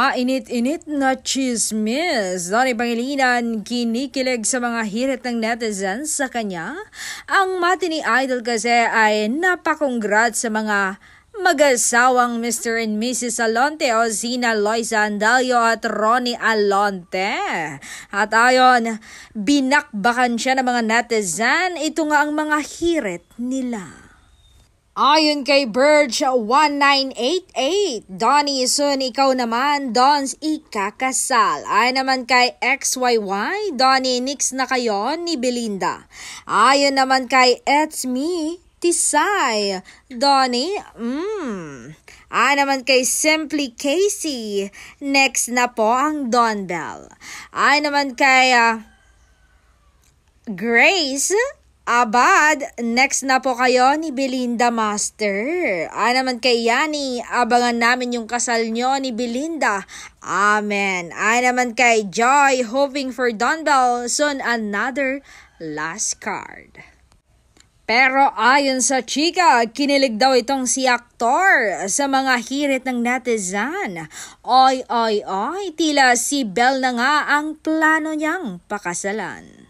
Mainit-init na chismis. Donnie Pangilinan kinikilig sa mga hirit ng netizens sa kanya. Ang mati ni Idol kasi ay napakongrats sa mga mag-asawang Mr. and Mrs. Alonte o sina Loisa Andalio at Ronnie Alonte. At ayon, binakbakan siya ng mga netizen. Ito nga ang mga hirit nila. Ayon kay Burge1988, Donnie, soon ikaw naman, Dons ikakasal. Ayon naman kay XYY, Donnie, nix na kayo ni Belinda. Ayon naman kay It's Me, Tisay, Donnie, Ayon naman kay Simply Casey, next na po ang Don Bell. Ayon naman kay Grace, Abad, next na po kayo ni Belinda Master. Naman kay Yani, abangan namin yung kasal nyo ni Belinda. Amen. Naman kay Joy, hoping for Don Bell, soon another last card. Pero ayon sa chika, kinilig daw itong si aktor sa mga hirit ng netizen. Oy, tila si Bell na nga ang plano niyang pakasalan.